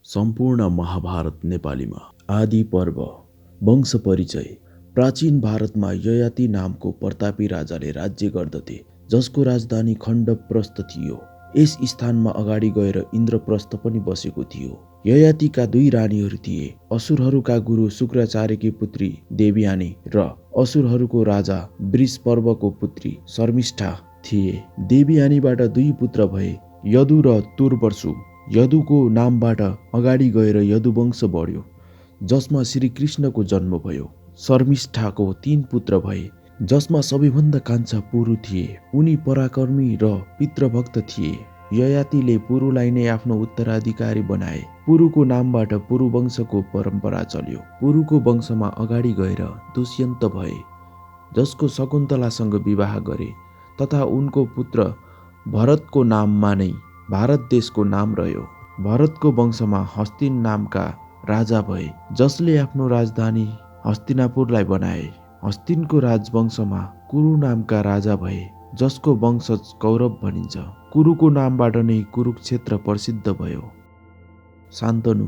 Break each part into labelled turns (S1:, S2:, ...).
S1: सम्पूर्ण महाभारत नेपालीमा आदि पर्व वंश परिचय। प्राचीन भारतमा ययाति नामको प्रतापी राजाले राज्य गर्दथे, जसको राजधानी खण्डप्रस्थ थियो। यस स्थानमा अगाडि गएर इन्द्रप्रस्थ पनि बसेको थियो। ययातिका दुई रानीहरू थिए, असुरहरूका गुरु शुक्राचार्यकी पुत्री देवयानी र असुरहरूको राजा वृषपर्वको पुत्री शर्मिष्ठा थिए। देवयानीबाट दुई पुत्र भए, यदु र तुर्वसु। यदुको नामबाट अगाडि गएर यदुवंश बढ्यो, जसमा श्रीकृष्णको जन्म भयो। शर्मिष्ठाको तीन पुत्र भए, जसमा सबैभन्दा कान्छा पुरु थिए। उनी पराक्रमी र पितृभक्त थिए। ययातिले पुरुलाई नै आफ्नो उत्तराधिकारी बनाए। पुरुको नामबाट पुरुवंशको परम्परा चल्यो। पुरुको वंशमा अगाडि गएर दुष्यन्त भए, जसको शकुन्तलासँग विवाह गरे तथा उनको पुत्र भरतको नाममा नै भारत देशको नाम रह्यो। भरतको वंशमा हस्तिन नामका राजा भए, जसले आफ्नो राजधानी हस्तिनापुरलाई बनाए। हस्तिनको राजवंशमा कुरु नामका राजा भए, जसको वंशज कौरव भनिन्छ। कुरुको नामबाट नै कुरुक्षेत्र प्रसिद्ध भयो। शान्तनु।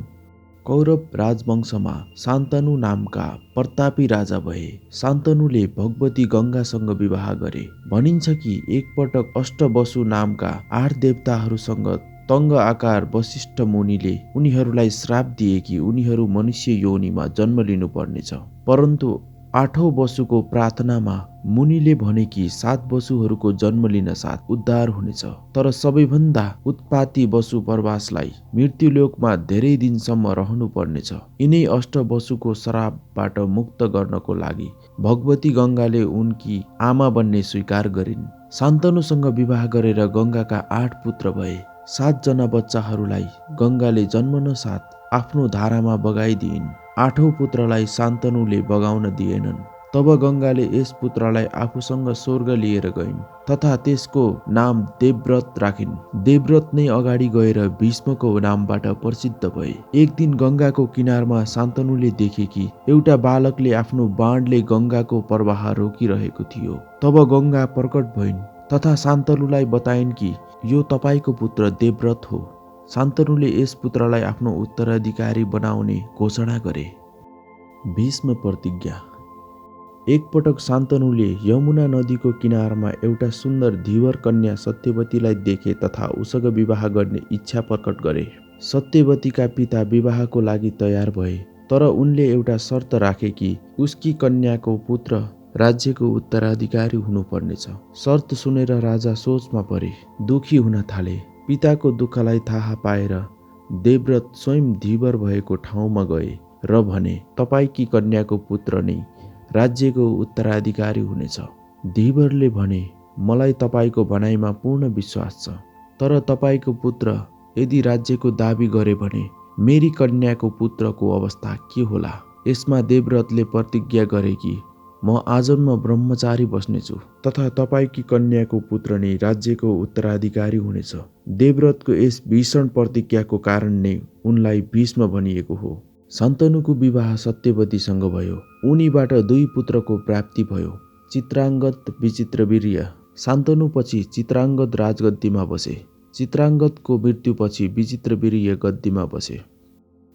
S1: कौरव राजवंशमा शान्तनु नामका प्रतापी राजा भए। शान्तनुले भगवती गङ्गासँग विवाह गरे। भनिन्छ कि एकपटक अष्टवसु नामका 8 देवताहरूसँग तङ्ग आकार वशिष्ठ मुनिले उनीहरूलाई श्राप दिए कि उनीहरू मनुष्य योनिमा जन्म लिनु पर्नेछ। परन्तु 8औं वसुको प्रार्थनामा मुनिले भने कि 7 वसुहरूको जन्म लिन साथ उद्धार हुनेछ। तर सबैभन्दा उत्पाती वसु प्रभासलाई मृत्युलोकमा धेरै दिनसम्म रहनु पर्नेछ। यिनै अष्टवसुको श्रापबाट मुक्त गर्नको लागि भगवती गङ्गाले उनकी आमा बन्ने स्वीकार गरिन्। शान्तनुसँग विवाह गरेर गङ्गाका 8 पुत्र भए। 7 जना बच्चाहरूलाई गङ्गाले जन्मन साथ आफ्नो धारामा बगाइदिइन्। 8औं पुत्रलाई शान्तनुले बगाउन दिएनन्। तब गङ्गाले यस पुत्रलाई आफूसँग स्वर्ग लिएर गइन् तथा त्यसको नाम देवव्रत राखिन्। देवव्रत नै अगाडि गएर भीष्मको नामबाट प्रसिद्ध भए। एक दिन गङ्गाको किनारमा शान्तनुले देखे कि एउटा बालकले आफ्नो बाणले गङ्गाको प्रवाह रोकिरहेको थियो। तब गङ्गा प्रकट भइन् तथा शान्तनुलाई बताइन् कि यो तपाईको पुत्र देवव्रत हो। शान्तनुले यस पुत्रलाई आफ्नो उत्तराधिकारी बनाउने घोषणा गरे। भीष्म प्रतिज्ञा। एकपटक शान्तनुले यमुना नदीको किनारमा एउटा सुन्दर धीवर कन्या सत्यवतीलाई देखे तथा उसँग विवाह गर्ने इच्छा प्रकट गरे। सत्यवतीका पिता विवाहको लागि तयार भए, तर उनले एउटा शर्त राखे कि उसकी कन्याको पुत्र राज्यको उत्तराधिकारी हुनुपर्नेछ। शर्त सुनेर राजा सोचमा परे, दुखी हुन थाले। पिताको दुःखलाई थाहा पाएर देवव्रत स्वयं धीवर भएको ठाउँमा गए र भने, तपाईकी कन्याको पुत्र नै राज्यको उत्तराधिकारी हुनेछ। धीवरले भने, मलाई तपाईको भनाइमा पूर्ण विश्वास छ, तर तपाईको पुत्र यदि राज्यको दाबी गरे भने मेरी कन्याको पुत्रको अवस्था के होला। यसमा देवव्रतले प्रतिज्ञा गरे कि म आजन्म ब्रह्मचारी बस्नेछु तथा तपाईकी कन्याको पुत्र नै राज्यको उत्तराधिकारी हुनेछ। देवव्रतको यस भीषण प्रतिज्ञाको कारण नै उनलाई भीष्म भनिएको हो। शान्तनुको विवाह सत्यवतीसँग भयो। उनीबाट 2 पुत्रको प्राप्ति भयो, चित्राङ्गद, विचित्रवीर्य। शान्तनुपछि चित्राङ्गद राजगद्दीमा बसे। चित्राङ्गदको मृत्युपछि विचित्रवीर्य गद्दीमा बसे।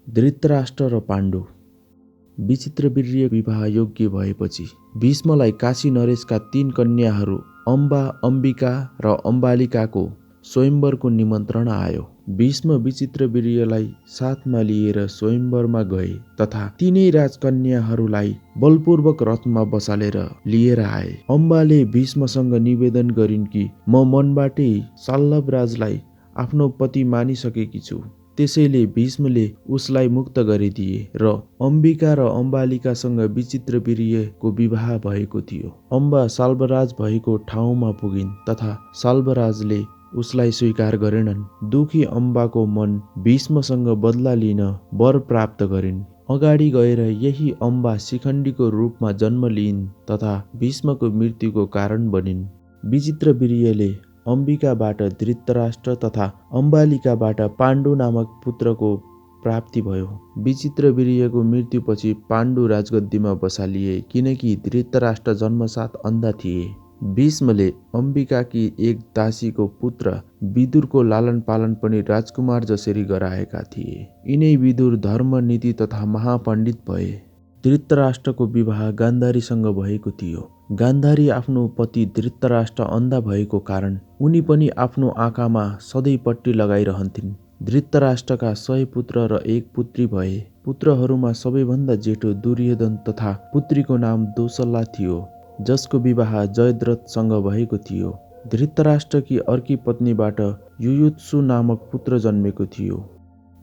S1: धृतराष्ट्र र पाण्डु। विचित्रवीर्य विवाह योग्य भएपछि भीष्मलाई काशी नरेशका 3 कन्याहरू अम्बा, अम्बिका र अम्बालिकाको स्वयम्वरको निमन्त्रणा आयो। भीष्म विचित्रवीर्यलाई साथमा लिएर स्वयम्वरमा गए तथा तीनै राजकन्याहरूलाई बलपूर्वक रथमा बसालेर लिएर आए। अम्बाले भीष्मसँग निवेदन गरिन् कि म मनबाटै शल्यवराजलाई आफ्नो पति मानिसकेकी छु। त्यसैले भीष्मले उसलाई मुक्त गरिदिए र अम्बिका र अम्बालिकासँग विचित्रवीर्यको विवाह भएको थियो। अम्बा शल्यवराज भएको ठाउँमा पुगिन् तथा शल्यवराजले उसलाई स्वीकार गरेनन्। दुखी अम्बाको मन भीष्मसँग बदला लिन वर प्राप्त गरिन्। अगाडि गएर यही अम्बा शिखण्डीको रूपमा जन्म लिइन् तथा भीष्मको मृत्युको कारण बनिन्। विचित्रवीर्यले अम्बिकाबाट धृतराष्ट्र तथा अम्बालिकाबाट पाण्डु नामक पुत्रको प्राप्ति भयो। विचित्रवीर्यको मृत्युपछि पाण्डु राजगद्दीमा बसालिए, किनकि धृतराष्ट्र जन्मसाथ अन्धा थिए। भीष्मले अम्बिकाकी एक दासीको पुत्र विदुरको लालन पालन पनि राजकुमार जसरी गराएका थिए। यिनै विदुर धर्म, नीति तथा महापण्डित भए। धृतराष्ट्रको विवाह गान्धारीसँग भएको थियो। गान्धारी आफ्नो पति धृतराष्ट्र अन्धा भएको कारण उनी पनि आफ्नो आँखामा सधैँ पट्टी लगाइरहन्थिन्। धृतराष्ट्रका 100 पुत्र र 1 पुत्री भए। पुत्रहरूमा सबैभन्दा जेठो दुर्योधन तथा पुत्रीको नाम दोसल्ला थियो, जसको विवाह जयद्रथसँग भएको थियो। धृतराष्ट्रकी अर्की पत्नीबाट युयुत्सु नामक पुत्र जन्मेको थियो।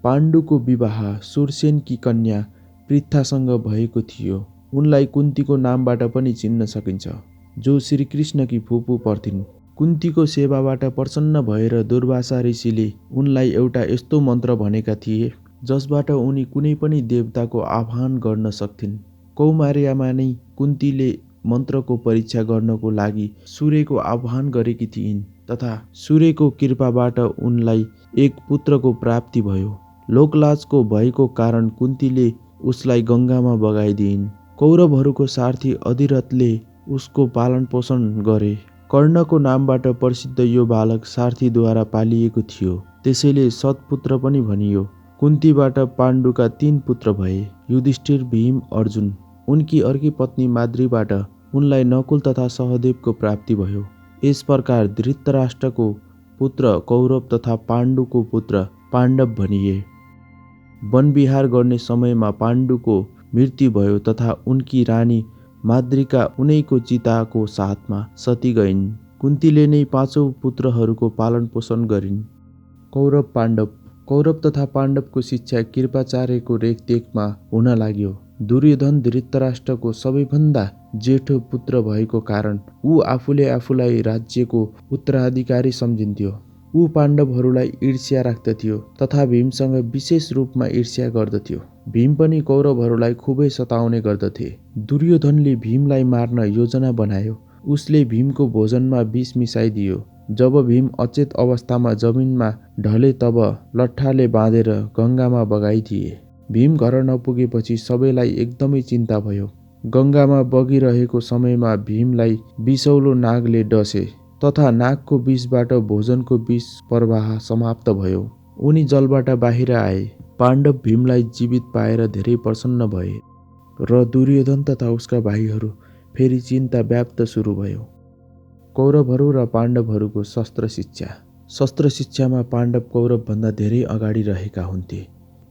S1: पाण्डुको विवाह शूरसेनकी कन्या पृथासँग भएको थियो। उनलाई कुन्तीको नामबाट पनि चिन्न सकिन्छ, जो श्रीकृष्णकी फुपू पर्थिन्। कुन्तीको सेवाबाट प्रसन्न भएर दुर्वासा ऋषिले उनलाई एउटा यस्तो मन्त्र भनेका थिए जसबाट उनी कुनै पनि देवताको आह्वान गर्न सक्थिन्। कौमार्यमा नै कुन्तीले मन्त्रको परीक्षा गर्नको लागि सूर्यको आह्वान गरेकी थिइन् तथा सूर्यको कृपाबाट उनलाई एक पुत्रको प्राप्ति भयो। लोकलाजको भएको कारण कुन्तीले उसलाई गङ्गामा बगाइदिइन्। कौरवहरूको सारथी अधिरथले उसको पालन पोषण गरे। कर्णको नामबाट प्रसिद्ध यो बालक सारथीद्वारा पालिएको थियो, त्यसैले सत्पुत्र पनि भनियो। कुन्तीबाट पाण्डुका 3 पुत्र भए, युधिष्ठिर, भीम, अर्जुन। उनकी अर्की पत्नी माद्रीबाट उनलाई नकुल तथा सहदेवको प्राप्ति भयो। यस प्रकार धृतराष्ट्रको पुत्र कौरव तथा पाण्डुको पुत्र पाण्डव भनिए। वनविहार गर्ने समयमा पाण्डुको मृत्यु भयो तथा उनकी रानी माद्रीका उनैको चिताको साथमा सती गइन्। कुन्तीले नै 5औं पुत्रहरूको पालन पोषण गरिन्। कौरव पाण्डव। कौरव तथा पाण्डवको शिक्षा कृपाचार्यको रेखदेखमा हुन लाग्यो। दुर्योधन धृतराष्ट्रको सबैभन्दा जेठो पुत्र भएको कारण ऊ आफूले आफूलाई राज्यको उत्तराधिकारी सम्झिन्थ्यो। ऊ पाण्डवहरूलाई ईर्ष्या राख्दथ्यो तथा भीमसँग विशेष रूपमा ईर्ष्या गर्दथ्यो। भीम पनि कौरवहरूलाई खुबै सताउने गर्दथे। दुर्योधनले भीमलाई मार्न योजना बनायो। उसले भीमको भोजनमा विष मिसाइदियो। जब भीम अचेत अवस्थामा जमिनमा ढले तब लट्ठाले बाँधेर गङ्गामा बगाइदिए। भीम घर नपुगेपछि सबैलाई एकदमै चिन्ता भयो। गङ्गामा बगिरहेको समयमा भीमलाई विषौलो नागले डसे तथा नागको विषबाट भोजनको विष प्रवाह समाप्त भयो। उनी जलबाट बाहिर आए। पाण्डव भीमलाई जीवित पाएर धेरै प्रसन्न भए र दुर्योधन तथा उसका भाइहरू फेरि चिन्ता व्याप्त सुरु भयो। कौरवहरू र पाण्डवहरूको शस्त्र शिक्षा। शस्त्र शिक्षामा पाण्डव कौरवभन्दा धेरै अगाडि रहेका हुन्थे।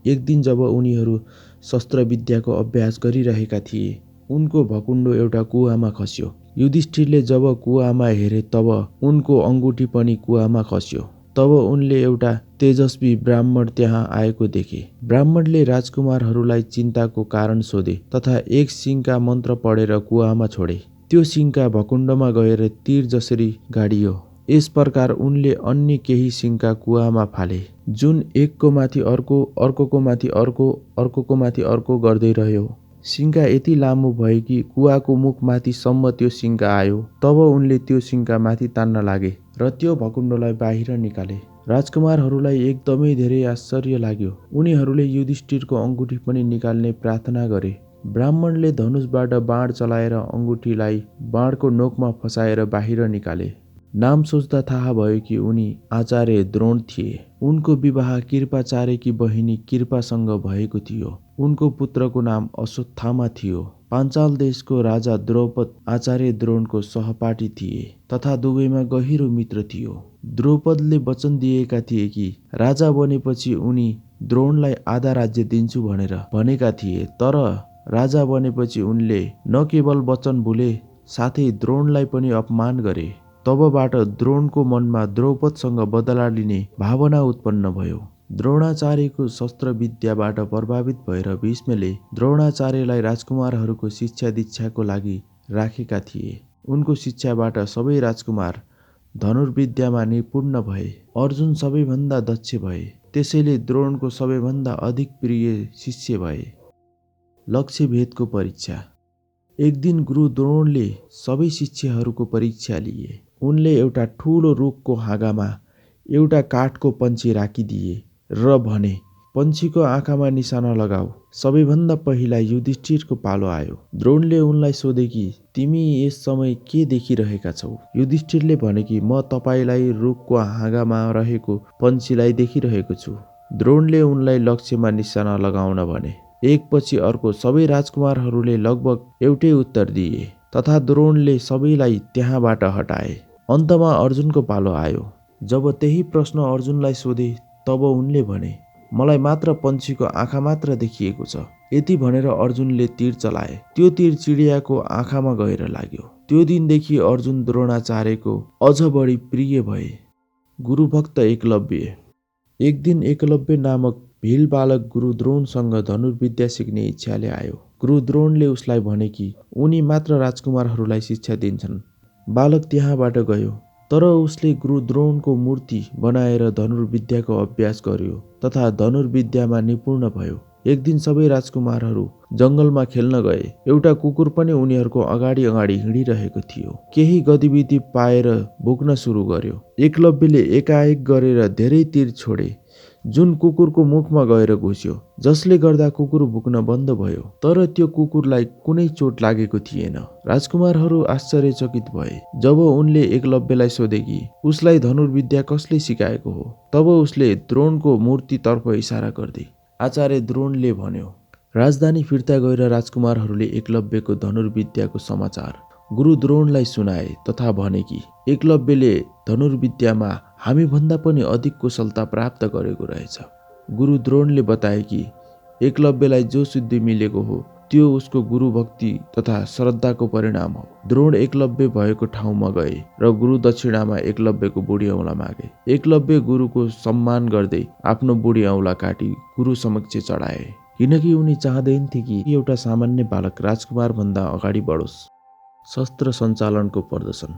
S1: एक दिन जब उनीहरू शस्त्र विद्याको अभ्यास गरिरहेका थिए, उनको भकुण्डो एउटा कुवामा खस्यो। युधिष्ठिरले जब कुवामा हेरे तब उनको अङ्गुठी पनि कुवामा खस्यो। तब उनले एउटा तेजस्वी ब्राह्मण त्यहाँ आएको देखे। ब्राह्मणले राजकुमारहरूलाई चिन्ताको कारण सोधे तथा एक सिङका मन्त्र पढेर कुवामा छोडे। त्यो सिङका भकुण्डमा गएर तीर जसरी गाडियो। यस प्रकार उनले अन्य केही सिङका कुवामा फाले, जुन एकको माथि अर्को, अर्कोको माथि अर्को, अर्कोको माथि अर्को गर्दै रह्यो। सिङका यति लामो भयो कि कुवाको मुखमाथिसम्म त्यो सिङका आयो। तब उनले त्यो सिङका माथि तान्न लागे र त्यो भकुण्डोलाई बाहिर निकाले। राजकुमारहरूलाई एकदमै धेरै आश्चर्य लाग्यो। उनीहरूले युधिष्ठिरको अङ्गुठी पनि निकाल्ने प्रार्थना गरे। ब्राह्मणले धनुषबाट बाण चलाएर अङ्गुठीलाई बाणको नोकमा फसाएर बाहिर निकाले। नाम सोच्दा थाहा भयो कि उनी आचार्य द्रोण थिए। उनको विवाह कृपाचार्यकी बहिनी कृपासँग भएको थियो। उनको पुत्रको नाम अश्वत्थामा थियो। पाञ्चाल देशको राजा द्रौपद आचार्य द्रोणको सहपाठी थिए तथा दुवैमा गहिरो मित्र थियो। द्रौपदले वचन दिएका थिए कि राजा बनेपछि उनी द्रोणलाई आधा राज्य दिन्छु भनेर भनेका थिए, तर राजा बनेपछि उनले न केवल वचन भुले, साथै द्रोणलाई पनि अपमान गरे। तबबाट द्रोणको मनमा द्रौपदसँग बदला लिने भावना उत्पन्न भयो। द्रोणाचार्यको शस्त्र विद्याबाट प्रभावित भएर भीष्मले द्रोणाचार्यलाई राजकुमारहरूको शिक्षा दीक्षाको लागि राखेका थिए। उनको शिक्षाबाट सबै राजकुमार धनुर्विद्यामा निपुण भए। अर्जुन सबैभन्दा दक्ष भए, त्यसैले द्रोणको सबैभन्दा अधिक प्रिय शिष्य भए। लक्ष्य भेदको परीक्षा। एक दिन गुरु द्रोणले सबै शिष्यहरूको परीक्षा लिए। उनले एउटा ठूलो रुखको हाँगामा एउटा काठको पन्छी राखिदिए र भने, पंक्षीको आँखामा निशाना लगाऊ। सबैभन्दा पहिला युधिष्ठिरको पालो आयो। द्रोणले उनलाई सोधे कि तिमी यस समय के देखिरहेका छौ? युधिष्ठिरले भने कि म तपाईँलाई रुखको हाँगामा रहेको पंक्षीलाई देखिरहेको छु। द्रोणले उनलाई लक्ष्यमा निशाना लगाउन भने। एकपछि अर्को सबै राजकुमारहरूले लगभग एउटै उत्तर दिए तथा द्रोणले सबैलाई त्यहाँबाट हटाए। अन्तमा अर्जुनको पालो आयो। जब त्यही प्रश्न अर्जुनलाई सोधे तब उनले भने, मलाई मात्र पंक्षीको आँखा मात्र देखिएको छ। यति भनेर अर्जुनले तीर चलाए। त्यो तीर चिडियाको आँखामा गएर लाग्यो। त्यो दिनदेखि अर्जुन द्रोणाचार्यको अझ बढी प्रिय भए। गुरुभक्त एकलव्य। एक दिन एकलव्य नामक भील बालक गुरु द्रोणसँग धनुर्विद्या सिक्ने इच्छाले आयो। गुरु द्रोणले उसलाई भने कि उनी मात्र राजकुमारहरूलाई शिक्षा दिन्छन्। बालक त्यहाँबाट गयो, तर उसले गुरु द्रोणको मूर्ति बनाएर धनुर्विद्याको अभ्यास गर्यो तथा धनुर्विद्यामा निपुण भयो। एक दिन सबै राजकुमारहरू जंगलमा खेल्न गए। एउटा कुकुर पनि उनीहरूको अगाडि अगाडि हिँडिरहेको थियो। केही गतिविधि पाएर भुक्न सुरु गर्यो। एकलव्यले एकाएक गरेर धेरै तीर छोडे जुन कुकुरको मुखमा गएर घुस्यो, जसले गर्दा कुकुर भुक्न बन्द भयो। तर त्यो कुकुरलाई कुनै चोट लागेको थिएन। राजकुमारहरू आश्चर्यचकित भए जब उनले एकलव्यलाई सोधे कि उसलाई धनुर्विद्या कसले सिकाएको हो। तब उसले द्रोणको मूर्तितर्फ इशारा गर्दै आचार्य द्रोणले भन्यो। राजधानी फिर्ता गएर राजकुमारहरूले एकलव्यको धनुर्विद्याको समाचार गुरु द्रोणलाई सुनाए तथा भने कि एकलव्यले धनुर्विद्यामा हामीभन्दा पनि अधिक कुशलता प्राप्त गरेको रहेछ। गुरु द्रोणले बताए कि एकलव्यलाई जो सिद्धि मिलेको हो त्यो उसको गुरुभक्ति तथा श्रद्धाको परिणाम हो। द्रोण एकलव्य भएको ठाउँमा गए र गुरु दक्षिणामा एकलव्यको बुढी औँला मागे। एकलव्य गुरुको सम्मान गर्दै आफ्नो बुढी औँला काटी गुरु समक्ष चढाए, किनकि उनी चाहँदैनथे कि एउटा सामान्य बालक राजकुमार भन्दा अगाडि बढोस्। शस्त्र सञ्चालनको प्रदर्शन।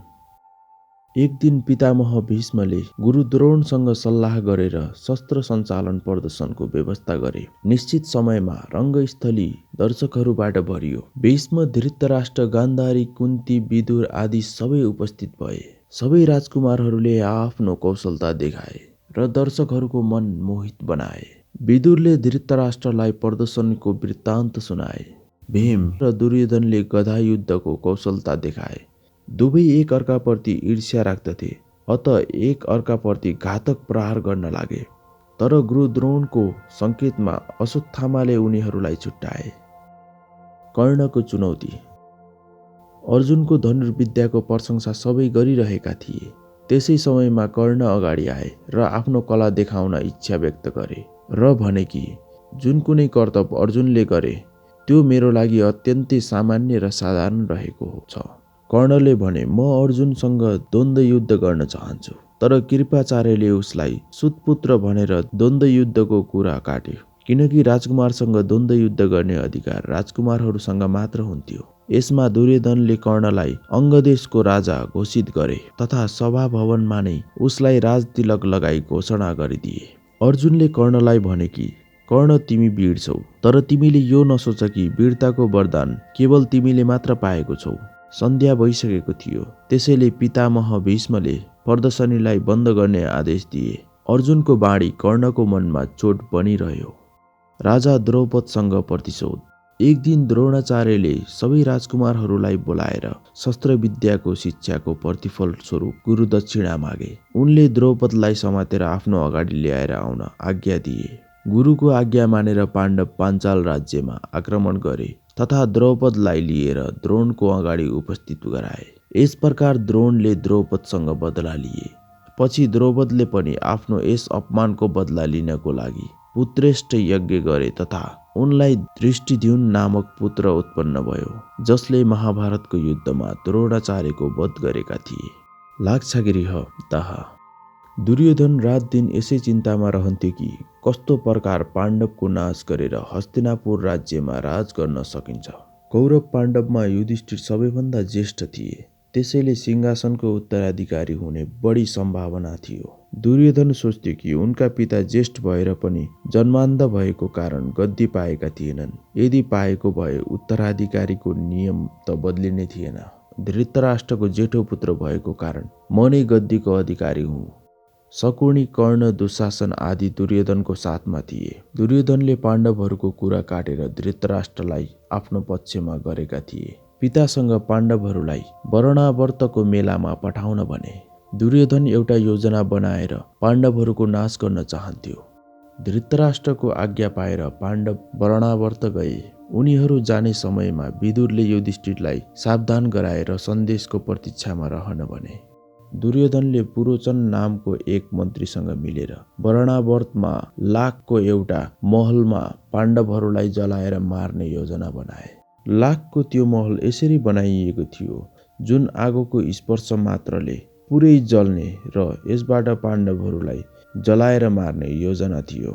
S1: एक दिन पितामह भीष्मले गुरु द्रोणसँग सल्लाह गरेर शस्त्र सञ्चालन प्रदर्शनको व्यवस्था गरे। निश्चित समयमा रङ्गस्थली दर्शकहरूबाट भरियो। भीष्म, धृतराष्ट्र, गान्धारी, कुन्ती, विदुर आदि सबै उपस्थित भए। सबै राजकुमारहरूले आफ्नो कौशलता देखाए र दर्शकहरूको मन मोहित बनाए। विदुरले धृतराष्ट्रलाई प्रदर्शनको वृत्तान्त सुनाए। भीम र दुर्योधनले गधा युद्धको कौशलता देखाए। दुवै एक अर्काप्रति ईर्ष्या राख्दथे, अत एक अर्काप्रति घातक प्रहार गर्न लागे। तर गुरु द्रोणको सङ्केतमा अश्वत्थामाले उनीहरूलाई छुट्याए। कर्णको चुनौती। अर्जुनको धनुर्विद्याको प्रशंसा सबै गरिरहेका थिए। त्यसै समयमा कर्ण अगाडि आए र आफ्नो कला देखाउन इच्छा व्यक्त गरे र भने कि जुन कुनै कर्तव्य अर्जुनले गरे त्यो मेरो लागि अत्यन्तै सामान्य र साधारण रहेको छ। कर्णले भने, म अर्जुनसँग द्वन्द्व युद्ध गर्न चाहन्छु। तर कृपाचार्यले उसलाई सुतपुत्र भनेर द्वन्द्व युद्धको कुरा काटे, किनकि राजकुमारसँग द्वन्द्व युद्ध गर्ने अधिकार राजकुमारहरूसँग मात्र हुन्थ्यो। यसमा दुर्योधनले कर्णलाई अंगदेशको राजा घोषित गरे तथा सभा भवनमा नै उसलाई राजतिलक लगाई घोषणा गरिदिए। अर्जुनले कर्णलाई भने कि कर्ण, तिमी वीर छौ, तर तिमीले यो नसोच कि वीरताको वरदान केवल तिमीले मात्र पाएको छौ। सन्ध्या भइसकेको थियो, त्यसैले पितामह भीष्मले प्रदर्शनीलाई बन्द गर्ने आदेश दिए। अर्जुनको बाणी कर्णको मनमा चोट बनिरह्यो। राजा द्रौपदसँग प्रतिशोध। एक दिन द्रोणाचार्यले सबै राजकुमारहरूलाई बोलाएर शस्त्रविद्याको शिक्षाको प्रतिफल स्वरूप गुरु दक्षिणा मागे। उनले द्रौपदलाई समातेर आफ्नो अगाडि ल्याएर आउन आज्ञा दिए। गुरुको आज्ञा मानेर पाण्डव पाञ्चाल राज्यमा आक्रमण गरे तथा द्रौपदलाई लिएर द्रोणको अगाडि उपस्थित गराए। यस प्रकार द्रोणले द्रौपदसँग बदला लिए। पछि द्रौपदले पनि आफ्नो यस अपमानको बदला लिनको लागि पुत्रेष्ट यज्ञ गरे तथा उनलाई धृष्टद्युम्न नामक पुत्र उत्पन्न भयो, जसले महाभारतको युद्धमा द्रोणाचार्यको वध गरेका थिए। लाक्षागृह दाह। दुर्योधन रात दिन यसै चिन्तामा रहन्थ्यो कि कस्तो प्रकार पाण्डवको नाश गरेर हस्तिनापुर राज्यमा राज गर्न सकिन्छ। कौरव पाण्डवमा युधिष्ठिर सबैभन्दा ज्येष्ठ थिए, त्यसैले सिंहासनको उत्तराधिकारी हुने बढी सम्भावना थियो। दुर्योधन सोच्थ्यो कि उनका पिता ज्येष्ठ भएर पनि जन्मान्ध भएको कारण गद्दी पाएका थिएनन्। यदि पाएको भए उत्तराधिकारीको नियम त बदलिने थिएन। धृतराष्ट्रको जेठो पुत्र भएको कारण म नै गद्दीको अधिकारी हुँ। शकुनी, कर्ण, दुशासन आदि दुर्योधनको साथमा थिए। दुर्योधनले पाण्डवहरूको कुरा काटेर धृतराष्ट्रलाई आफ्नो पक्षमा गरेका थिए। पितासँग पाण्डवहरूलाई वरणावर्तको मेलामा पठाउन भने। दुर्योधन एउटा योजना बनाएर पाण्डवहरूको नाश गर्न चाहन्थ्यो। धृतराष्ट्रको आज्ञा पाएर पाण्डव वरणावर्त गए। उनीहरू जाने समयमा विदुरले युधिष्ठिरलाई सावधान गराएर सन्देशको प्रतीक्षामा रहन भने। दुर्योधनले पुरोचन नामको एक मन्त्रीसँग मिलेर वरणावर्तमा लाखको एउटा महलमा पाण्डवहरूलाई जलाएर मार्ने योजना बनाए। लाखको त्यो महल यसरी बनाइएको थियो जुन आगोको स्पर्श मात्रले पुरै जल्ने र यसबाट पाण्डवहरूलाई जलाएर मार्ने योजना थियो।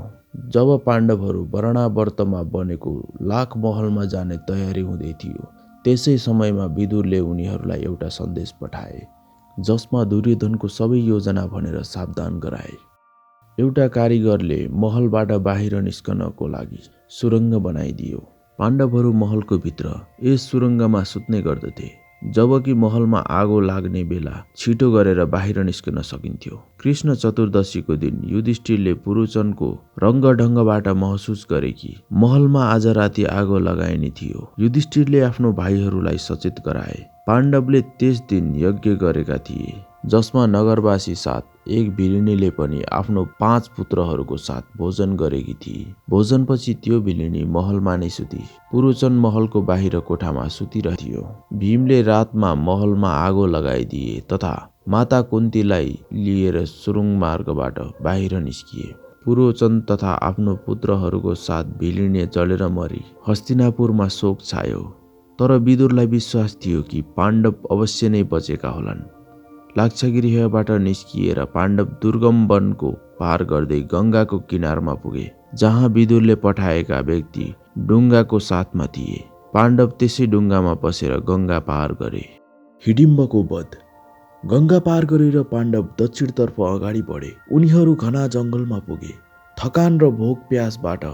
S1: जब पाण्डवहरू वरणावर्तमा बनेको लाख महलमा जाने तयारी हुँदै थियो, त्यसै समयमा विदुरले उनीहरूलाई एउटा सन्देश पठाए जसमा दुर्योधनको सबै योजना भनेर सावधान गराए। एउटा कारिगरले महलबाट बाहिर निस्कनको लागि सुरङ्ग बनाइदियो। पाण्डवहरू महलको भित्र यस सुरङ्गमा सुत्ने गर्दथे, जबकि महलमा आगो लाग्ने बेला छिटो गरेर बाहिर निस्कन सकिन्थ्यो। कृष्ण चतुर्दशीको दिन युधिष्ठिरले पुरोचनको रङ्गढङ्गबाट महसुस गरे कि महलमा आज राति आगो लगाइने थियो। युधिष्ठिरले आफ्नो भाइहरूलाई सचेत गराए। पाण्डवले त्यस दिन यज्ञ गरेका थिए जसमा नगरवासी साथ एक भिलिनीले पनि आफ्नो 5 पुत्रहरूको साथ भोजन गरेकी थिए। भोजनपछि त्यो भिलिनी महलमा नै सुती पुरोचन महलको बाहिर कोठामा सुतिरह्यो। भीमले रातमा महलमा आगो लगाइदिए तथा माता कुन्तीलाई लिएर सुरुङ मार्गबाट बाहिर निस्किए। पुरोचन तथा आफ्नो पुत्रहरूको साथ भिलिनी जलेर मरी हस्तिनापुरमा शोक छायो। तर विदुरलाई विश्वास थियो कि पाण्डव अवश्य नै बचेका होलान्। लाक्षागृहबाट निस्किएर पाण्डव दुर्गम वनको पार गर्दै गङ्गाको किनारमा पुगे, जहाँ विदुरले पठाएका व्यक्ति डुङ्गाको साथमा थिए। पाण्डव त्यसै डुङ्गामा बसेर गङ्गा पार गरे। हिडिम्बको वध। गङ्गा पार गरेर पाण्डव दक्षिणतर्फ अगाडि बढे। उनीहरू घना जङ्गलमा पुगे। थकान र भोक प्यासबाट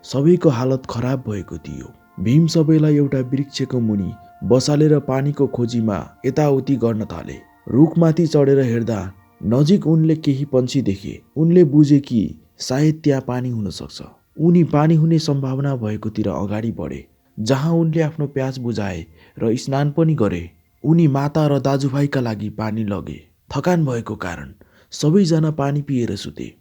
S1: सबैको हालत खराब भएको थियो। भीम सबैलाई एउटा वृक्षको मुनि बसालेर पानीको खोजीमा यताउति गर्न थाले। रुखमाथि चढेर हेर्दा नजिक उनले केही पन्छी देखे। उनले बुझे कि सायद त्यहाँ पानी हुन सक्छ। उनी पानी हुने सम्भावना भएकोतिर अगाडि बढे, जहाँ उनले आफ्नो प्यास बुझाए र स्नान पनि गरे। उनी माता र दाजुभाइका लागि पानी लगे। थकान भएको कारण सबैजना पानी पिएर सुते।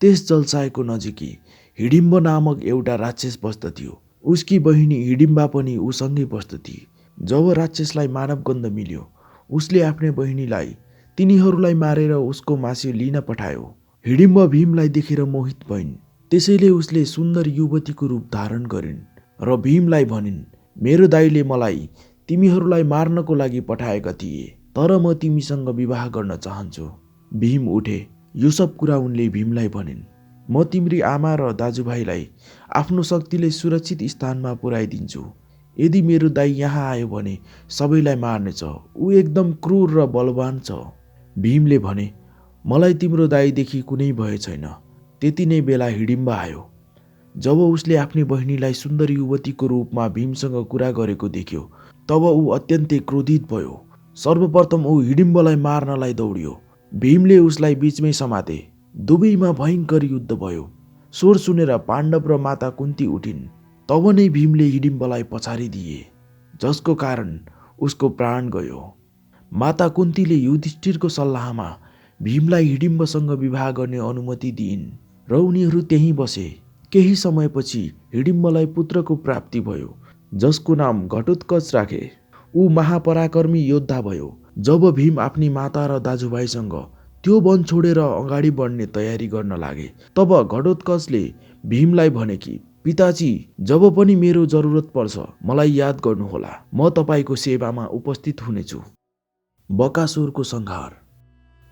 S1: त्यस जलसायको नजिकै हिडिम्ब नामक एउटा राक्षस बस्दथ्यो। उसकी बहिनी हिडिम्बा पनि उसँगै बस्दथे। जब राक्षसलाई मानव गन्ध मिल्यो, उसले आफ्नै बहिनीलाई तिनीहरूलाई मारेर उसको मासु लिन पठायो। हिडिम्ब भीमलाई देखेर मोहित भइन्। त्यसैले उसले सुन्दर युवतीको रूप धारण गरिन् र भीमलाई भनिन्, मेरो दाइले मलाई तिमीहरूलाई मार्नको लागि पठाएका थिए, तर म तिमीसँग विवाह गर्न चाहन्छु। भीम उठे। यो सब कुरा उनले भीमलाई भनिन्। म तिम्री आमा र दाजुभाइलाई आफ्नो शक्तिले सुरक्षित स्थानमा पुर्याइदिन्छु। यदि मेरो दाइ यहाँ आयो भने सबैलाई मार्नेछ। ऊ एकदम क्रूर र बलवान छ। भीमले भने, मलाई तिम्रो दाइदेखि कुनै भय छैन। त्यति नै बेला हिडिम्बा आयो। जब उसले आफ्नी बहिनीलाई सुन्दर युवतीको रूपमा भीमसँग कुरा गरेको देख्यो, तब ऊ अत्यन्तै क्रोधित भयो। सर्वप्रथम ऊ हिडिम्बलाई मार्नलाई दौड्यो। भीमले उसलाई बीचमै समाते। दुवैमा भयङ्कर युद्ध भयो। स्वर सुनेर पाण्डव र माता कुन्ती उठिन्। तब नै भीमले हिडिम्बलाई पछारिदिए, जसको कारण उसको प्राण गयो। माता कुन्तीले युधिष्ठिरको सल्लाहमा भीमलाई हिडिम्बसँग विवाह गर्ने अनुमति दिइन् र उनीहरू त्यहीँ बसे। केही समयपछि हिडिम्बलाई पुत्रको प्राप्ति भयो, जसको नाम घटोत्कच राखे। ऊ महापराक्रमी योद्धा भयो। जब भीम आफ्नी माता र दाजुभाइसँग त्यो वन छोडेर अगाडि बढ्ने तयारी गर्न लागे, तब घटोत्कचले भीमलाई भने कि पिताजी, जब पनि मेरो जरुरत पर्छ मलाई याद गर्नुहोला। म तपाईँको सेवामा उपस्थित हुनेछु। बकासुरको संहार।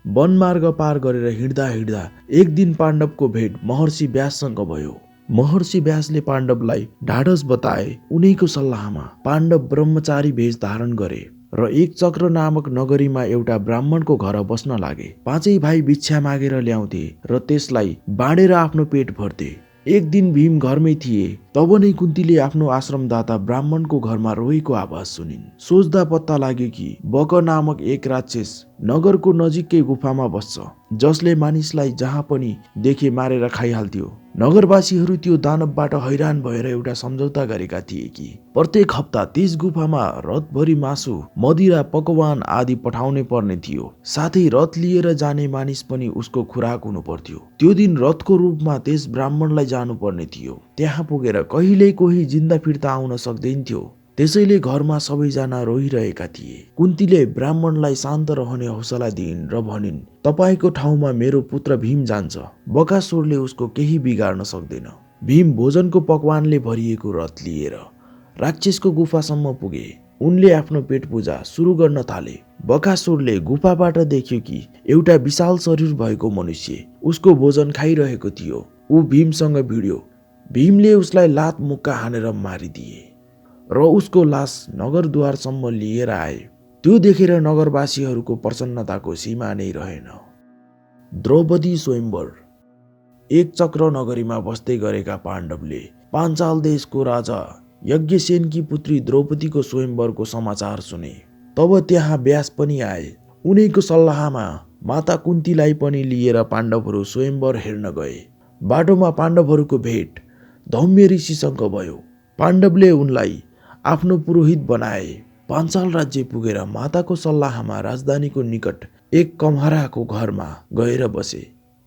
S1: वनमार्ग पार गरेर हिँड्दा हिँड्दा एक दिन पाण्डवको भेट महर्षि व्याससँग भयो। महर्षि व्यासले पाण्डवलाई ढाढस बताए। उनैको सल्लाहमा पाण्डव ब्रह्मचारी भेष धारण गरे र एक चक्र नामक नगरीमा एउटा ब्राह्मणको घर बस्न लागे। 5 भाइ भिक्षा मागेर ल्याउँथे र त्यसलाई बाँडेर आफ्नो पेट भर्थे। एक दिन भीम घरमै थिए तब नै कुन्तीले आफ्नो आश्रमदाता ब्राह्मणको घरमा रोएको आवाज सुनिन्। सोच्दा पत्ता लाग्यो कि बक नामक एक राक्षस नगरको नजिकै गुफामा बस्छ, जसले मानिसलाई जहाँ पनि देखे मारेर खाइहाल्थ्यो। नगरवासीहरू त्यो दानवबाट हैरान भएर एउटा सम्झौता गरेका थिए कि प्रत्येक हप्ता त्यस गुफामा रथभरि मासु, मदिरा, पकवान आदि पठाउनै पर्ने थियो। साथै रथ लिएर जाने मानिस पनि उसको खुराक हुनु पर्थ्यो। त्यो दिन रथको रूपमा त्यस ब्राह्मणलाई जानुपर्ने थियो। त्यहाँ पुगेर कहिल्यै कोही जिन्दा फिर्ता आउन सक्दैनथ्यो। त्यसैले घरमा सबैजना रोइरहेका थिए। कुन्तीले ब्राह्मणलाई शान्त रहने हौसला दिइन् र भनिन्, तपाईको ठाउँमा मेरो पुत्र भीम जान्छ। बकासुरले उसको केही बिगार्न सक्दैन। भीम भोजनको पकवानले भरिएको रथ लिएर राक्षसको गुफासम्म पुगे। उनले आफ्नो पेट पूजा सुरु गर्न थाले। बकासुरले गुफाबाट देख्यो कि एउटा विशाल शरीर भएको मनुष्य उसको भोजन खाइरहेको थियो। ऊ भीमसँग भिड्यो। भीमले उसलाई लात मुक्का हानेर मारिदिए र उसको लास नगरद्वारसम्म लिएर आए। त्यो देखेर नगरवासीहरूको प्रसन्नताको सीमा नै रहेन। द्रौपदी स्वयंवर। एक चक्र नगरीमा बस्दै गरेका पाण्डवले पाञ्चाल देशको राजा यज्ञसेनकी पुत्री द्रौपदीको स्वयंवरको समाचार सुने। तब त्यहाँ व्यास पनि आए। उनैको सल्लाहमा माता कुन्तीलाई पनि लिएर पाण्डवहरू स्वयंवर हेर्न गए। बाटोमा पाण्डवहरूको भेट धौम्य ऋषिसँग भयो। पाण्डवले उनलाई आफ्नो पुरोहित बनाए। पाञ्चाल राज्य पुगेर माताको सल्लाहमा राजधानीको निकट एक कमहराको घरमा गएर बसे।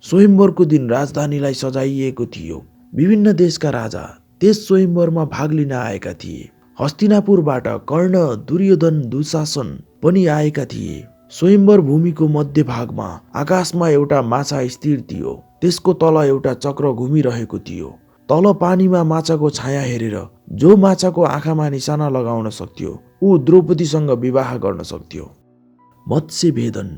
S1: स्वयंवरको दिन राजधानीलाई सजाइएको थियो। विभिन्न देशका राजा त्यस स्वयंवरमा भाग लिन आएका थिए। हस्तिनापुरबाट कर्ण, दुर्योधन, दुशासन पनि आएका थिए। स्वयंवर भूमिको मध्य भागमा आकाशमा एउटा माछा स्थिर थियो। त्यसको तल एउटा चक्र घुमिरहेको थियो। तल पानीमा माछाको छाया हेरेर जो माछाको आँखामा निशाना लगाउन सक्थ्यो ऊ द्रौपदीसँग विवाह गर्न सक्थ्यो। मत्स्य भेदन।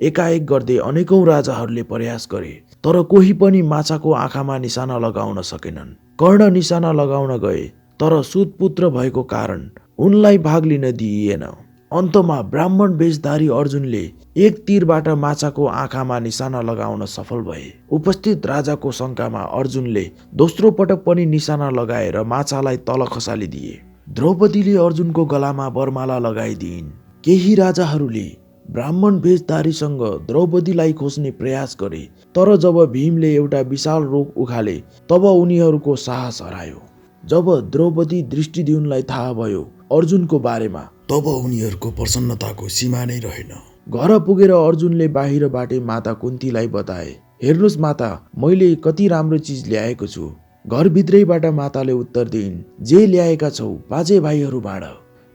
S1: एकाएक गर्दै अनेकौं राजाहरूले प्रयास गरे, तर कोही पनि माछाको आँखामा निशाना लगाउन सकेनन्। कर्ण निशाना लगाउन गए, तर सुतपुत्र भएको कारण उनलाई भाग लिन दिइएन। अन्तमा ब्राह्मण वेशधारी अर्जुनले एक तीरबाट माछाको आँखामा निशाना लगाउन सफल भए। उपस्थित राजाको शंकामा अर्जुनले दोस्रो पटक पनि निशाना लगाएर माछालाई तल खसालिदिए। द्रौपदीले अर्जुनको गलामा वरमाला लगाइदिइन्। केही राजाहरूले ब्राह्मण वेशधारीसँग द्रौपदीलाई खोज्ने प्रयास गरे, तर जब भीमले एउटा विशाल रुख उखाले तब उनीहरूको साहस हरायो। जब द्रौपदी दृष्टिद्युम्नलाई थाहा भयो अर्जुनको बारेमा, तब उनीहरूको प्रसन्नताको सीमा नै रहेन। घर पुगेर अर्जुनले बाहिरबाटै माता कुन्तीलाई बताए, हेर्नुस् माता, मैले कति राम्रो चिज ल्याएको छु। घरभित्रैबाट माताले उत्तर दिइन्, जे ल्याएका छौ पाँचै भाइहरू भाँड।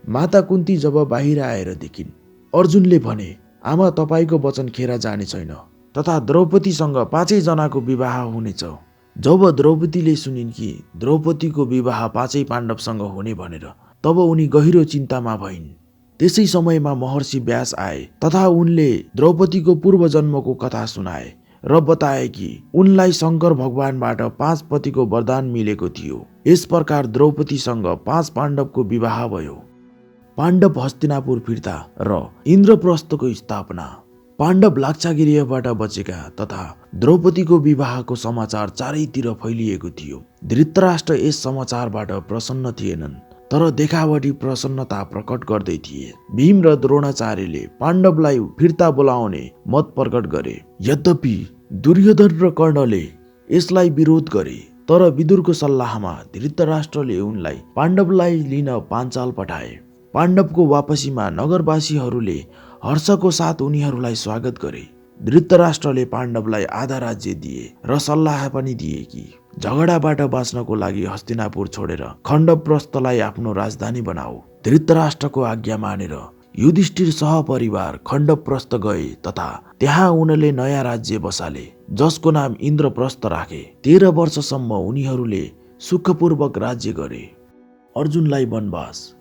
S1: माता कुन्ती जब बाहिर आएर देखिन्, अर्जुनले भने, आमा तपाईको वचन खेर जाने छैन तथा द्रौपदीसँग पाँचै जनाको विवाह हुनेछ। जब द्रौपदीले सुनिन् कि द्रौपदीको विवाह पाँचै पाण्डवसँग हुने भनेर, तब उनी गहिरो चिन्तामा भइन्। त्यसै समयमा महर्षि व्यास आए तथा उनले द्रौपदीको पूर्व जन्मको कथा सुनाए र बताए कि उनलाई शंकर भगवानबाट 5 पतिको वरदान मिलेको थियो। यस प्रकार द्रौपदीसँग 5 पाण्डवको विवाह भयो। पाण्डव हस्तिनापुर फिर्ता र इन्द्रप्रस्थको स्थापना। पाण्डव लाक्षागृहबाट बचेका तथा द्रौपदीको विवाहको समाचार चारैतिर फैलिएको थियो। धृतराष्ट्र यस समाचारबाट प्रसन्न थिएनन्, तर देखावटी प्रसन्नता प्रकट गर्दै थिए। भीम र द्रोणाचार्यले पाण्डवलाई फिर्ता बोलाउने मत प्रकट गरे। यद्यपि दुर्योधन र कर्णले यसलाई विरोध गरे, तर विदुरको सल्लाहमा धृतराष्ट्रले उनलाई पाण्डवलाई लिन पाञ्चाल पठाए। पाण्डवको वापसीमा नगरवासीहरूले हर्षको साथ उनीहरूलाई स्वागत गरे। धृतराष्ट्रले पाण्डवलाई आधा राज्य दिए र सल्लाह पनि दिए कि झगडाबाट बाँच्नको लागि हस्तिनापुर छोडेर खण्डप्रस्थलाई आफ्नो राजधानी बनाऊ। धृतराष्ट्रको आज्ञा मानेर युधिष्ठिर सहपरिवार खण्डप्रस्थ गए तथा त्यहाँ उनले नयाँ राज्य बसाले, जसको नाम इन्द्रप्रस्थ राखे। 13 वर्षसम्म उनीहरूले सुखपूर्वक राज्य गरे। अर्जुनलाई वनवास।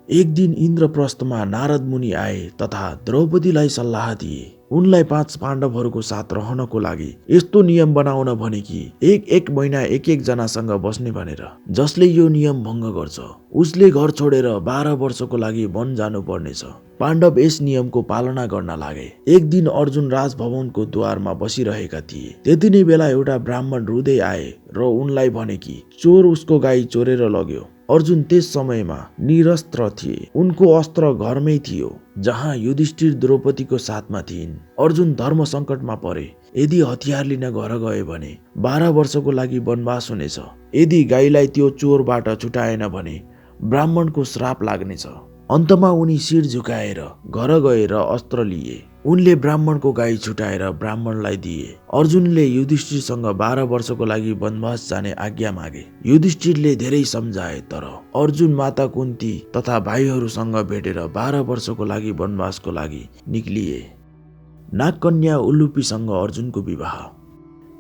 S1: एक दिन इन्द्रप्रस्थमा नारद मुनि आए तथा द्रौपदीलाई सल्लाह दिए। उनलाई 5 पाण्डवहरूको साथ रहनको लागि यस्तो नियम बनाउन भने कि एक महिना एक जनासँग बस्ने भनेर। जसले यो नियम भङ्ग गर्छ उसले घर छोडेर 12 वर्षको लागि वन जानु पर्नेछ। पाण्डव यस नियमको पालना गर्न लागे। एक दिन अर्जुन राजभवनको द्वारमा बसिरहेका थिए। त्यति नै बेला एउटा ब्राह्मण रुँदै आए र उनलाई भने कि चोर उसको गाई चोरेर लग्यो। अर्जुन त्यस समयमा निरस्त्र थिए। उनको अस्त्र घरमै थियो जहाँ युधिष्ठिर द्रौपदीको साथमा थिइन्। अर्जुन धर्म सङ्कटमा परे। यदि हतियार लिन घर गए भने 12 वर्षको लागि वनवास हुनेछ। यदि गाईलाई त्यो चोरबाट छुटाएन भने ब्राह्मणको श्राप लाग्नेछ। अन्तमा उनी शिर झुकाएर घर गएर अस्त्र लिए। उनले ब्राह्मणको गाई छुटाएर ब्राह्मणलाई दिए। अर्जुनले युधिष्ठिरसँग 12 वर्षको लागि वनवास जाने आज्ञा मागे। युधिष्ठिरले धेरै सम्झाए तर अर्जुन माता कुन्ती तथा भाइहरूसँग भेटेर 12 वर्षको लागि वनवासको लागि निक्लिए। नागकन्या उल्लुपीसँग अर्जुनको विवाह।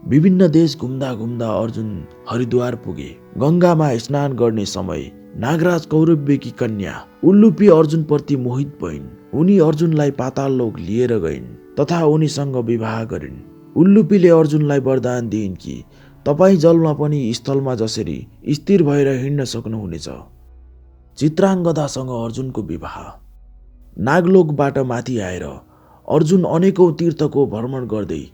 S1: विभिन्न देश घुम्दा घुम्दा अर्जुन हरिद्वार पुगे। गङ्गामा स्नान गर्ने समय नागराज कौरव्यकी कन्या उल्लुपी अर्जुनप्रति मोहित भइन्। उनी अर्जुनलाई पाताल लोक लिएर गइन् तथा उनीसँग विवाह गरिन्। उल्लुपीले अर्जुनलाई वरदान दिइन् कि तपाईँ जलमा पनि स्थलमा जसरी स्थिर भएर हिँड्न सक्नुहुनेछ। चित्राङ्गदासँग अर्जुनको विवाह। नागलोकबाट माथि आएर अर्जुन अनेकौं तीर्थको भ्रमण गर्दै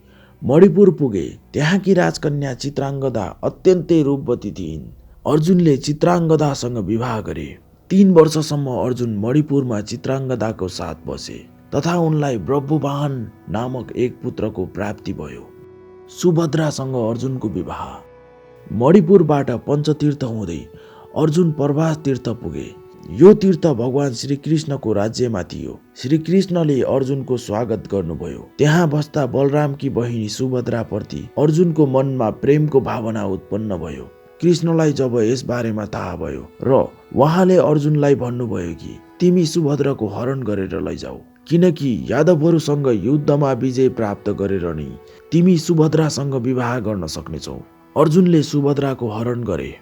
S1: मणिपुर पुगे। त्यहाँकी राजकन्या चित्राङ्गदा अत्यन्तै रूपवती थिइन्। अर्जुनले चित्राङ्गदासँग विवाह गरे। 3 वर्षसम्म अर्जुन मणिपुरमा चित्राङ्गदाको साथ बसे तथा उनलाई ब्रह्मवाहन नामक एक पुत्रको प्राप्ति भयो। सुभद्रासँग अर्जुनको विवाह। मणिपुरबाट पञ्चतीर्थ हुँदै अर्जुन प्रभास तीर्थ पुगे। यो तीर्थ भगवान श्रीकृष्णको राज्यमा थियो। श्रीकृष्णले अर्जुनको स्वागत गर्नुभयो। त्यहाँ बस्दा बलरामकी बहिनी सुभद्राप्रति अर्जुनको मनमा प्रेमको भावना उत्पन्न भयो। कृष्णलाई जब यस बारेमा थाहा भयो र उहाँले अर्जुनलाई भन्नुभयो कि तिमी सुभद्राको हरण गरेर लैजाऊ, किनकि यादवहरूसँग युद्धमा विजय प्राप्त गरेर नै तिमी सुभद्रासँग विवाह गर्न सक्नेछौ। अर्जुनले सुभद्राको हरण गरे।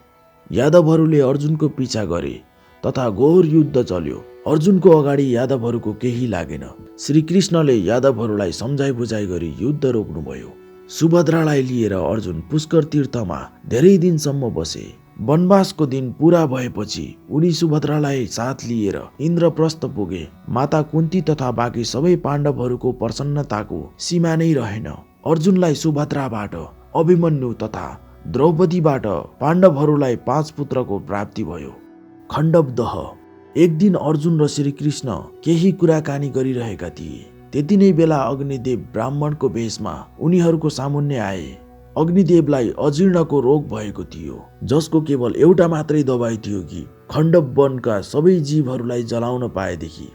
S1: यादवहरूले अर्जुनको पिछा गरे तथा घोर युद्ध चल्यो। अर्जुनको अगाडि यादवहरूको केही लागेन। श्रीकृष्णले यादवहरूलाई सम्झाइ बुझाइ गरी युद्ध रोक्नुभयो। सुभद्रालाई लिएर अर्जुन पुष्कर तीर्थमा धेरै दिनसम्म बसे। वनवासको दिन पूरा भएपछि उनी सुभद्रालाई साथ लिएर इन्द्रप्रस्थ पुगे। माता कुन्ती तथा बाँकी सबै पाण्डवहरूको प्रसन्नताको सीमा नै रहेन। अर्जुनलाई सुभद्राबाट अभिमन्यु तथा द्रौपदीबाट पाण्डवहरूलाई 5 पुत्रको प्राप्ति भयो। खण्डवदह। एक दिन अर्जुन र श्रीकृष्ण केही कुराकानी गरिरहेका थिए। त्यति नै बेला अग्निदेव ब्राह्मणको भेषमा उनीहरूको सामुन्ने आए। अग्निदेवलाई अजीर्णको रोग भएको थियो, जसको केवल एउटा मात्रै दबाई थियो कि खण्डव वनका सबै जीवहरूलाई जलाउन पाएदेखि।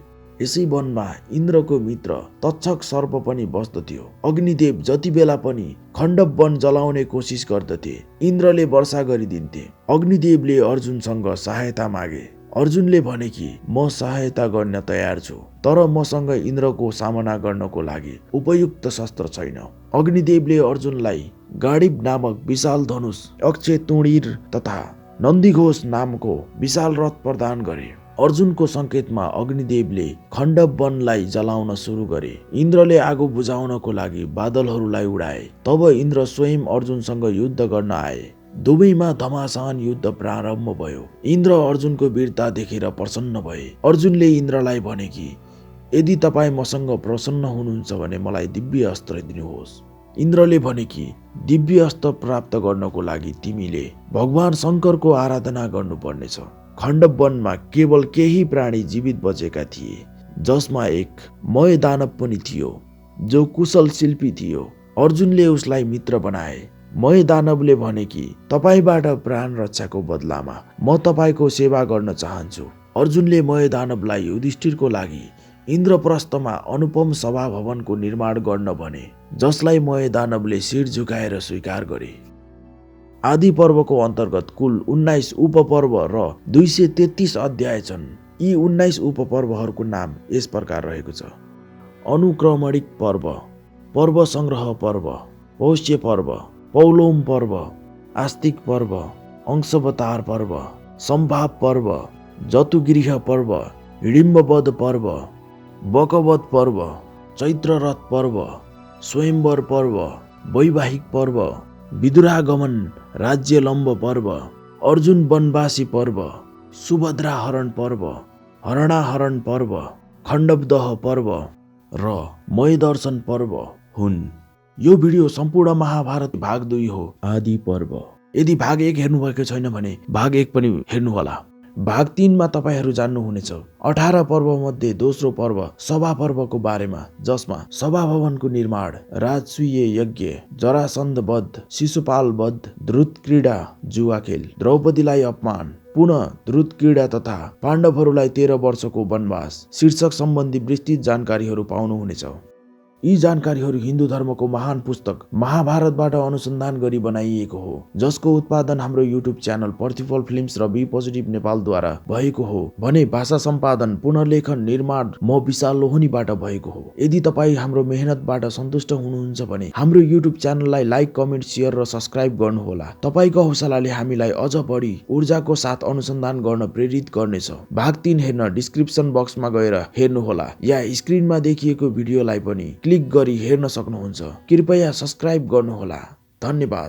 S1: यसै वनमा इन्द्रको मित्र तक्षक सर्प पनि बस्दथ्यो। अग्निदेव जति बेला पनि खण्डव वन जलाउने कोसिस गर्दथे, इन्द्रले वर्षा गरिदिन्थे। अग्निदेवले अर्जुनसँग सहायता मागे। अर्जुनले भने कि म सहायता गर्न तयार छु, तर मसँग इन्द्रको सामना गर्नको लागि उपयुक्त शस्त्र छैन। अग्निदेवले अर्जुनलाई गाडिब नामक विशाल धनुष, अक्षय तुणीर तथा नन्दीघोष नामको विशाल रथ प्रदान गरे। अर्जुनको संकेतमा अग्निदेवले खण्डव वनलाई जलाउन सुरु गरे। इन्द्रले आगो बुझाउनको लागि बादलहरूलाई उडाए। तब इन्द्र स्वयं अर्जुनसँग युद्ध गर्न आए। दुवैमा घमासान युद्ध प्रारम्भ भयो। इन्द्र अर्जुनको वीरता देखेर प्रसन्न भए। अर्जुनले इन्द्रलाई भने कि यदि तपाईँ मसँग प्रसन्न हुनुहुन्छ भने मलाई दिव्य अस्त्र दिनुहोस्। इन्द्रले भने कि दिव्य अस्त्र प्राप्त गर्नको लागि तिमीले भगवान शङ्करको आराधना गर्नुपर्नेछ। खण्डव वनमा केवल केही प्राणी जीवित बचेका थिए, जसमा एक मय दानव पनि थियो जो कुशल शिल्पी थियो। अर्जुनले उसलाई मित्र बनाए। मय दानवले भने कि तपाईबाट प्राण रक्षाको बदलामा म तपाईको सेवा गर्न चाहन्छु। अर्जुनले मय दानवलाई युधिष्ठिरको लागि इन्द्रप्रस्थमा अनुपम सभा भवनको निर्माण गर्न भने, जसलाई मय दानवले शिर झुकाएर स्वीकार गरे। आदि पर्वको अन्तर्गत कुल 19 उपपर्व र 233 अध्याय छन्। यी 19 उपपर्वहरूको नाम यस प्रकार रहेको छ: अनुक्रमणिक पर्व, पर्व संग्रह पर्व, पौष्य पर्व, पौलोम पर्व, आस्तिक पर्व, अंशवतार पर्व, सम्भाव पर्व, जतुगृह पर्व, हिडिम्बवध पर्व, बकवध पर्व, चैत्ररथ पर्व, स्वयंवर पर्व, वैवाहिक पर्व, विदुरागमन राज्यलम्ब पर्व, अर्जुन वनवासी पर्व, सुभद्राहरण पर्व, हरणाहरण पर्व, खण्डवदह पर्व र मयदर्शन पर्व हुन्। यो भिडियो सम्पूर्ण महाभारत भाग 2 हो, आदि पर्व। यदि भाग 1 हेर्नुभएको छैन भने भाग 1 पनि हेर्नुहोला। भाग 3 मा तपाईहरू जान्नुहुनेछ 18 पर्व मध्ये दोस्रो पर्व सभा पर्वको बारेमा, जसमा सभा भवनको निर्माण, राजसूय यज्ञ, जरासन्ध वध, शिशुपाल वध, द्रुत क्रीडा जुवा खेल, द्रौपदीलाई अपमान, पुनः द्रुत क्रीडा तथा पाण्डवहरूलाई 13 वर्षको वनवास शीर्षक सम्बन्धी विस्तृत जानकारीहरू पाउनुहुनेछ। यी जानकारीहरू हिन्दू धर्मको महान पुस्तक महाभारतबाट अनुसन्धान गरी बनाइएको हो, जसको उत्पादन हाम्रो युट्युब च्यानल प्रतिफल फिल्म्स र बी पोजिटिभ नेपालद्वारा भएको हो भने भाषा सम्पादन, पुनर्लेखन, निर्माण म विशाल लोहनीबाट भएको हो। यदि तपाईँ हाम्रो मेहनतबाट सन्तुष्ट हुनुहुन्छ भने हाम्रो युट्युब च्यानललाई लाइक, कमेन्ट, शेयर र सब्स्क्राइब गर्नुहोला। तपाईको हौसलाले हामीलाई अझ बढी ऊर्जाको साथ अनुसन्धान गर्न प्रेरित गर्नेछ। भाग 3 हेर्न डिस्क्रिप्सन बक्समा गएर हेर्नुहोला या स्क्रिनमा देखिएको भिडियोलाई पनि क्लिक गरी हेर्न सक्नुहुन्छ। कृपया सब्स्क्राइब गर्नुहोला। धन्यवाद।